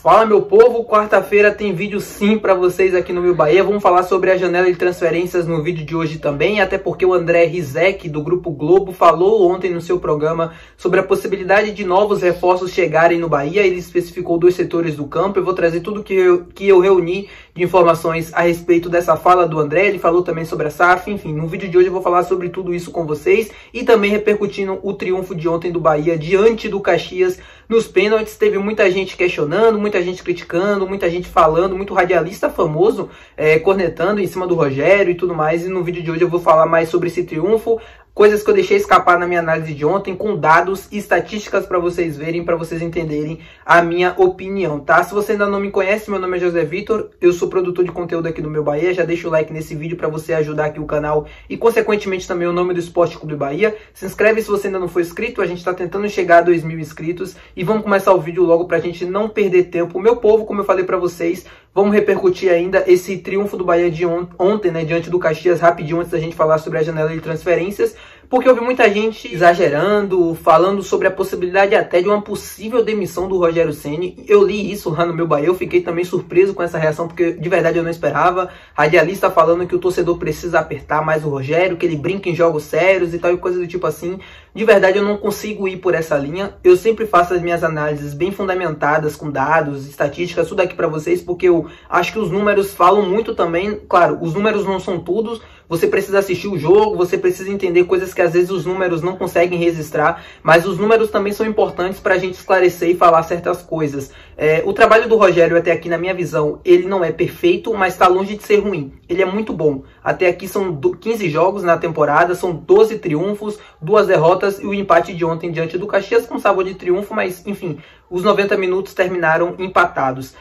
Fala, meu povo, quarta-feira tem vídeo sim para vocês aqui no Meu Bahia. Vamos falar sobre a janela de transferências no vídeo de hoje também, até porque o André Rizek, do Grupo Globo, falou ontem no seu programa sobre a possibilidade de novos reforços chegarem no Bahia. Ele especificou 2 setores do campo. Eu vou trazer tudo que eu reuni de informações a respeito dessa fala do André. Ele falou também sobre a SAF, enfim, no vídeo de hoje eu vou falar sobre tudo isso com vocês e também repercutindo o triunfo de ontem do Bahia diante do Caxias nos pênaltis. Teve muita gente questionando, muita gente criticando, muita gente falando, muito radialista famoso cornetando em cima do Rogério e tudo mais. E no vídeo de hoje eu vou falar mais sobre esse triunfo, coisas que eu deixei escapar na minha análise de ontem, com dados e estatísticas para vocês verem, para vocês entenderem a minha opinião, tá? Se você ainda não me conhece, meu nome é José Vitor, eu sou produtor de conteúdo aqui no Meu Bahia. Já deixa o like nesse vídeo para você ajudar aqui o canal e, consequentemente, também o nome do Esporte Clube Bahia. Se inscreve se você ainda não for inscrito, a gente está tentando chegar a 2.000 inscritos e vamos começar o vídeo logo para a gente não perder tempo. Meu povo, como eu falei para vocês, vamos repercutir ainda esse triunfo do Bahia de ontem, né, diante do Caxias, rapidinho, antes da gente falar sobre a janela de transferências, porque eu vi muita gente exagerando, falando sobre a possibilidade até de uma possível demissão do Rogério Ceni. Eu li isso lá no Meu Bahia, eu fiquei também surpreso com essa reação, porque de verdade eu não esperava. Radialista falando que o torcedor precisa apertar mais o Rogério, que ele brinca em jogos sérios e tal, e coisa do tipo assim. De verdade eu não consigo ir por essa linha. Eu sempre faço as minhas análises bem fundamentadas, com dados, estatísticas, tudo aqui pra vocês, porque eu acho que os números falam muito também. Claro, os números não são tudo. Você precisa assistir o jogo, você precisa entender coisas que às vezes os números não conseguem registrar, mas os números também são importantes para a gente esclarecer e falar certas coisas. O trabalho do Rogério até aqui, na minha visão, ele não é perfeito, mas está longe de ser ruim. Ele é muito bom. Até aqui são 15 jogos na temporada, são 12 triunfos, 2 derrotas e o empate de ontem diante do Caxias com sabor de triunfo, mas enfim, os 90 minutos terminaram empatados.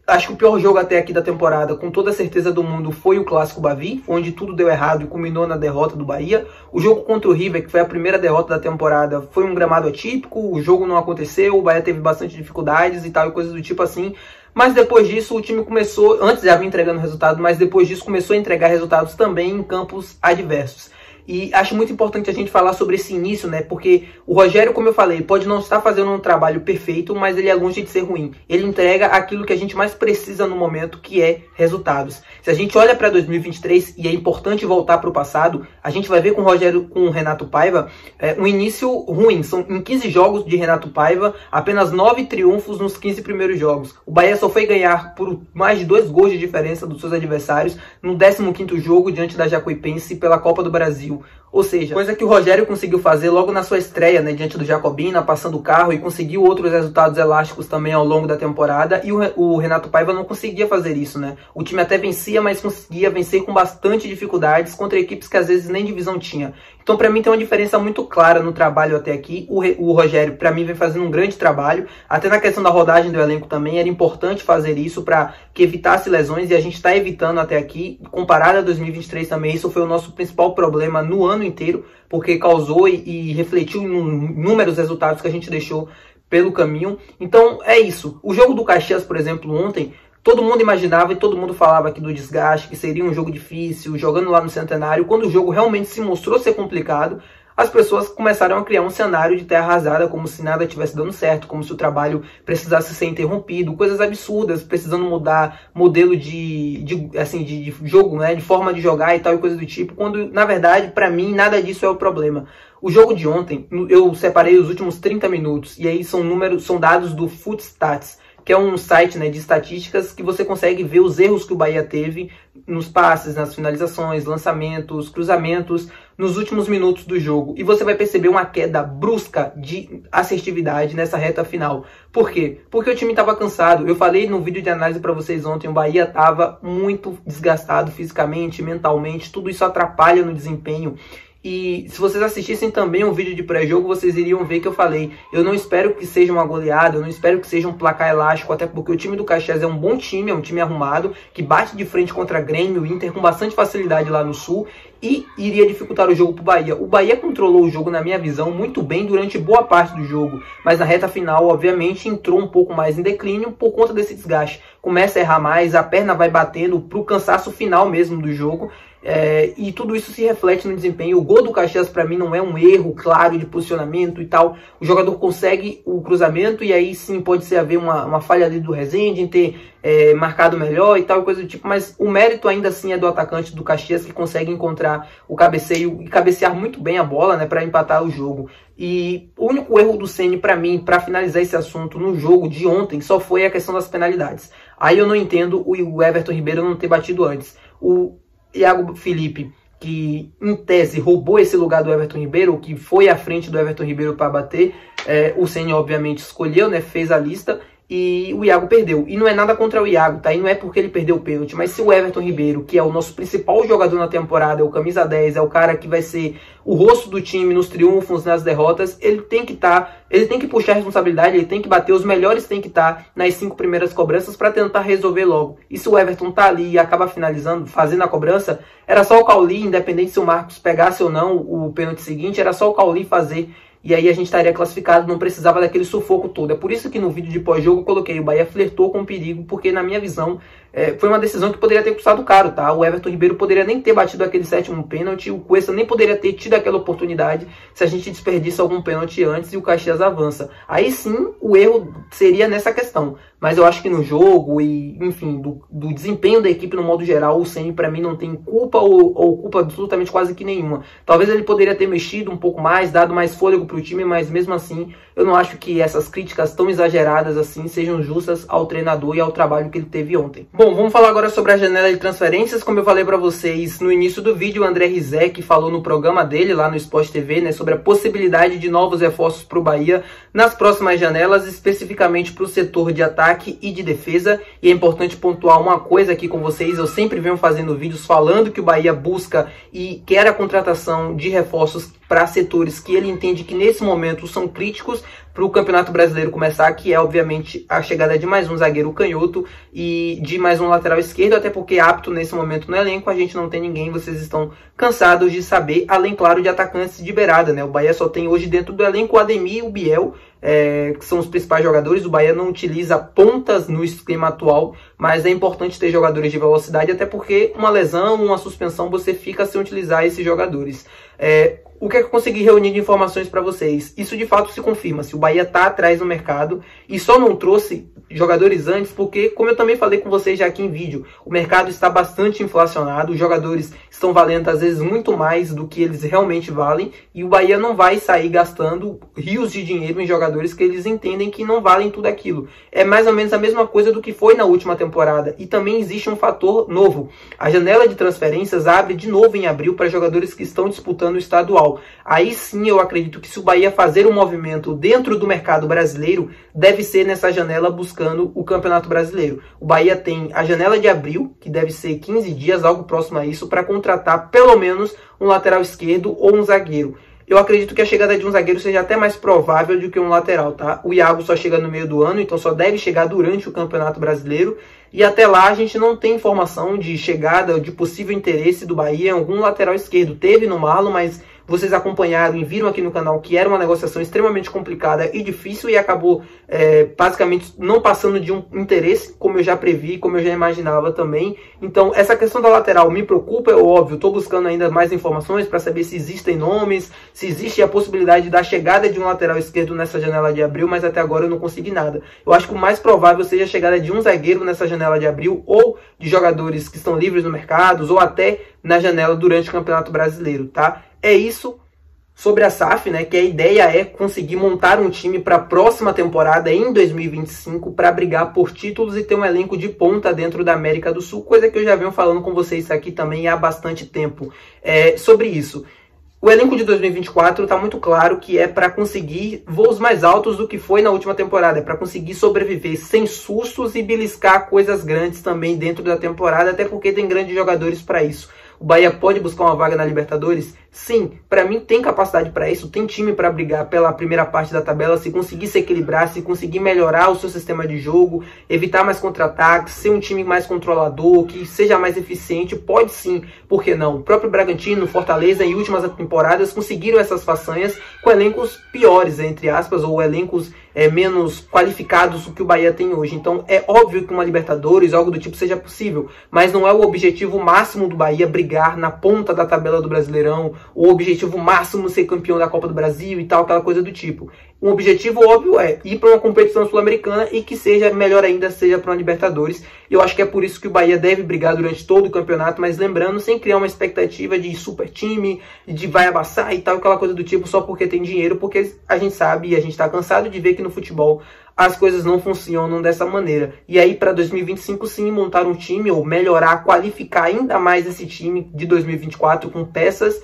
Acho que o pior jogo até aqui da temporada, com toda a certeza do mundo, foi o Clássico Bavi, onde tudo deu errado e culminou na derrota do Bahia. O jogo contra o River, que foi a primeira derrota da temporada, foi um gramado atípico, o jogo não aconteceu, o Bahia teve bastante dificuldades e tal, e coisas do tipo assim. Mas depois disso o time começou, antes já vinha entregando resultado, mas depois disso começou a entregar resultados também em campos adversos. E acho muito importante a gente falar sobre esse início, né? Porque o Rogério, como eu falei, pode não estar fazendo um trabalho perfeito, mas ele é longe de ser ruim. Ele entrega aquilo que a gente mais precisa no momento, que é resultados. Se a gente olha para 2023, e é importante voltar para o passado, a gente vai ver com o Rogério, com o Renato Paiva, um início ruim. São em 15 jogos de Renato Paiva, apenas 9 triunfos nos 15 primeiros jogos. O Bahia só foi ganhar por mais de 2 gols de diferença dos seus adversários no 15º jogo diante da Jacuipense pela Copa do Brasil. Ou seja, coisa que o Rogério conseguiu fazer logo na sua estreia, né, diante do Jacobina, passando o carro, e conseguiu outros resultados elásticos também ao longo da temporada, e o Renato Paiva não conseguia fazer isso, né? O time até vencia, mas conseguia vencer com bastante dificuldades contra equipes que às vezes nem divisão tinha. Então, para mim, tem uma diferença muito clara no trabalho até aqui. O Rogério, para mim, vem fazendo um grande trabalho. Até na questão da rodagem do elenco também, era importante fazer isso para que evitasse lesões, e a gente está evitando até aqui. Comparado a 2023 também, isso foi o nosso principal problema no ano inteiro, porque causou e refletiu em inúmeros resultados que a gente deixou pelo caminho. Então, é isso. O jogo do Caxias, por exemplo, ontem, todo mundo imaginava e todo mundo falava aqui do desgaste, que seria um jogo difícil, jogando lá no Centenário. Quando o jogo realmente se mostrou ser complicado, as pessoas começaram a criar um cenário de terra arrasada, como se nada estivesse dando certo, como se o trabalho precisasse ser interrompido, coisas absurdas, precisando mudar modelo de jogo, né, de forma de jogar e tal, e coisas do tipo, quando, na verdade, para mim, nada disso é o problema. O jogo de ontem, eu separei os últimos 30 minutos, e aí são dados do Footstats, que é um site, né, de estatísticas que você consegue ver os erros que o Bahia teve nos passes, nas finalizações, lançamentos, cruzamentos, nos últimos minutos do jogo. E você vai perceber uma queda brusca de assertividade nessa reta final. Por quê? Porque o time estava cansado. Eu falei no vídeo de análise para vocês ontem, o Bahia estava muito desgastado fisicamente, mentalmente, tudo isso atrapalha no desempenho. E se vocês assistissem também um vídeo de pré-jogo, vocês iriam ver que eu falei, eu não espero que seja uma goleada, eu não espero que seja um placar elástico, até porque o time do Caxias é um bom time, é um time arrumado, que bate de frente contra Grêmio e Inter com bastante facilidade lá no Sul. e iria dificultar o jogo para o Bahia. O Bahia controlou o jogo, na minha visão, muito bem durante boa parte do jogo, mas na reta final, obviamente, entrou um pouco mais em declínio por conta desse desgaste. Começa a errar mais, a perna vai batendo para o cansaço final mesmo do jogo, e tudo isso se reflete no desempenho. O gol do Caxias, para mim, não é um erro claro de posicionamento e tal. O jogador consegue o cruzamento e aí sim pode ser haver uma falha ali do Rezende em ter marcado melhor e tal, coisa do tipo, mas o mérito ainda assim é do atacante do Caxias, que consegue encontrar o cabeceio e cabecear muito bem a bola, né, para empatar o jogo. E o único erro do Ceni para mim, para finalizar esse assunto no jogo de ontem, só foi a questão das penalidades. Aí eu não entendo o Everton Ribeiro não ter batido antes. O Iago Felipe, que em tese roubou esse lugar do Everton Ribeiro, que foi à frente do Everton Ribeiro para bater, o Ceni obviamente escolheu, né, fez a lista, e o Iago perdeu. E não é nada contra o Iago, tá? E não é porque ele perdeu o pênalti, mas se o Everton Ribeiro, que é o nosso principal jogador na temporada, é o camisa 10, é o cara que vai ser o rosto do time nos triunfos, nas derrotas, ele tem que puxar a responsabilidade, ele tem que bater, os melhores tem que estar nas 5 primeiras cobranças para tentar resolver logo. E se o Everton tá ali e acaba finalizando, fazendo a cobrança, era só o Cauli, independente se o Marcos pegasse ou não o pênalti seguinte, era só o Cauli fazer. E aí a gente estaria classificado, não precisava daquele sufoco todo. É por isso que no vídeo de pós-jogo eu coloquei: o Bahia flertou com o perigo, porque na minha visão foi uma decisão que poderia ter custado caro, tá? O Everton Ribeiro poderia nem ter batido aquele 7º pênalti, o Cuesta nem poderia ter tido aquela oportunidade se a gente desperdiça algum pênalti antes e o Caxias avança. Aí sim o erro seria nessa questão. Mas eu acho que no jogo e, enfim, do desempenho da equipe no modo geral, o Ceni para mim não tem culpa ou culpa absolutamente quase que nenhuma. Talvez ele poderia ter mexido um pouco mais, dado mais fôlego para o time, mas mesmo assim eu não acho que essas críticas tão exageradas assim sejam justas ao treinador e ao trabalho que ele teve ontem. Bom, vamos falar agora sobre a janela de transferências. Como eu falei para vocês no início do vídeo, o André Rizek falou no programa dele lá no Sport TV, né, sobre a possibilidade de novos reforços para o Bahia nas próximas janelas, especificamente para o setor de ataque e de defesa. E é importante pontuar uma coisa aqui com vocês: eu sempre venho fazendo vídeos falando que o Bahia busca e quer a contratação de reforços para setores que ele entende que nesse momento são críticos para o Campeonato Brasileiro começar, que é obviamente a chegada de mais um zagueiro canhoto e de mais um lateral esquerdo, até porque apto nesse momento no elenco a gente não tem ninguém, vocês estão cansados de saber, além claro de atacantes de beirada, né? O Bahia só tem hoje dentro do elenco o Ademir e o Biel, que são os principais jogadores. O Bahia não utiliza pontas no esquema atual, mas é importante ter jogadores de velocidade, até porque uma lesão, uma suspensão, você fica sem utilizar esses jogadores. O que é que eu consegui reunir de informações para vocês? Isso de fato se confirma, se o Bahia está atrás no mercado e só não trouxe jogadores antes porque, como eu também falei com vocês já aqui em vídeo, o mercado está bastante inflacionado, os jogadores estão valendo às vezes muito mais do que eles realmente valem, e o Bahia não vai sair gastando rios de dinheiro em jogadores que eles entendem que não valem tudo aquilo. É mais ou menos a mesma coisa do que foi na última temporada. E também existe um fator novo: a janela de transferências abre de novo em abril para jogadores que estão disputando o estadual. Aí sim eu acredito que se o Bahia fazer um movimento dentro do mercado brasileiro, deve ser nessa janela buscando o Campeonato Brasileiro. O Bahia tem a janela de abril, que deve ser 15 dias, algo próximo a isso, para contratar pelo menos um lateral esquerdo ou um zagueiro. Eu acredito que a chegada de um zagueiro seja até mais provável do que um lateral, tá? O Iago só chega no meio do ano, então só deve chegar durante o Campeonato Brasileiro. E até lá a gente não tem informação de chegada, de possível interesse do Bahia em algum lateral esquerdo. Teve no Marlon, mas vocês acompanharam e viram aqui no canal que era uma negociação extremamente complicada e difícil, e acabou basicamente não passando de um interesse, como eu já previ, como eu já imaginava também. Então essa questão da lateral me preocupa, é óbvio. Estou buscando ainda mais informações para saber se existem nomes, se existe a possibilidade da chegada de um lateral esquerdo nessa janela de abril, mas até agora eu não consegui nada. Eu acho que o mais provável seja a chegada de um zagueiro nessa janela de abril, ou de jogadores que estão livres no mercado, ou até na janela durante o Campeonato Brasileiro, tá? É isso sobre a SAF, né? Que a ideia é conseguir montar um time para a próxima temporada em 2025 para brigar por títulos e ter um elenco de ponta dentro da América do Sul, coisa que eu já venho falando com vocês aqui também há bastante tempo sobre isso. O elenco de 2024 está muito claro que é para conseguir voos mais altos do que foi na última temporada. É para conseguir sobreviver sem sustos e beliscar coisas grandes também dentro da temporada, até porque tem grandes jogadores para isso. O Bahia pode buscar uma vaga na Libertadores? Sim, para mim tem capacidade para isso, tem time para brigar pela primeira parte da tabela, se conseguir se equilibrar, se conseguir melhorar o seu sistema de jogo, evitar mais contra-ataques, ser um time mais controlador, que seja mais eficiente, pode sim, por que não? O próprio Bragantino, Fortaleza, em últimas temporadas conseguiram essas façanhas com elencos piores, entre aspas, ou elencos menos qualificados do que o Bahia tem hoje. Então é óbvio que uma Libertadores, algo do tipo, seja possível, mas não é o objetivo máximo do Bahia brigar na ponta da tabela do Brasileirão, o objetivo máximo ser campeão da Copa do Brasil e tal, aquela coisa do tipo. Um objetivo óbvio é ir para uma competição sul-americana e que seja, melhor ainda, seja para uma Libertadores. Eu acho que é por isso que o Bahia deve brigar durante todo o campeonato, mas lembrando, sem criar uma expectativa de super time, de vai abaçar e tal, aquela coisa do tipo, só porque tem dinheiro, porque a gente sabe e a gente está cansado de ver que no futebol as coisas não funcionam dessa maneira. E aí para 2025 sim, montar um time ou melhorar, qualificar ainda mais esse time de 2024 com peças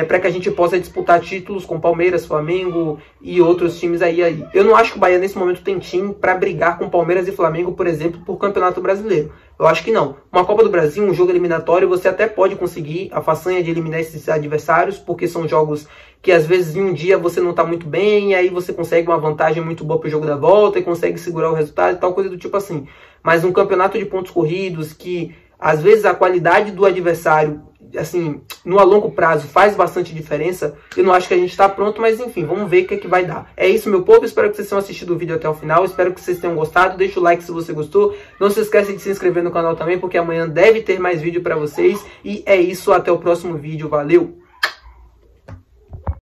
para que a gente possa disputar títulos com Palmeiras, Flamengo e outros times aí. Eu não acho que o Bahia nesse momento tem time para brigar com Palmeiras e Flamengo, por exemplo, por Campeonato Brasileiro. Eu acho que não. Uma Copa do Brasil, um jogo eliminatório, você até pode conseguir a façanha de eliminar esses adversários, porque são jogos que às vezes em um dia você não está muito bem, e aí você consegue uma vantagem muito boa para o jogo da volta e consegue segurar o resultado e tal, coisa do tipo assim. Mas um campeonato de pontos corridos que às vezes a qualidade do adversário, assim, no a longo prazo faz bastante diferença, eu não acho que a gente está pronto, mas enfim, vamos ver o que é que vai dar. É isso, meu povo, espero que vocês tenham assistido o vídeo até o final, espero que vocês tenham gostado, deixa o like se você gostou, não se esqueça de se inscrever no canal também, porque amanhã deve ter mais vídeo para vocês, e é isso, até o próximo vídeo, valeu!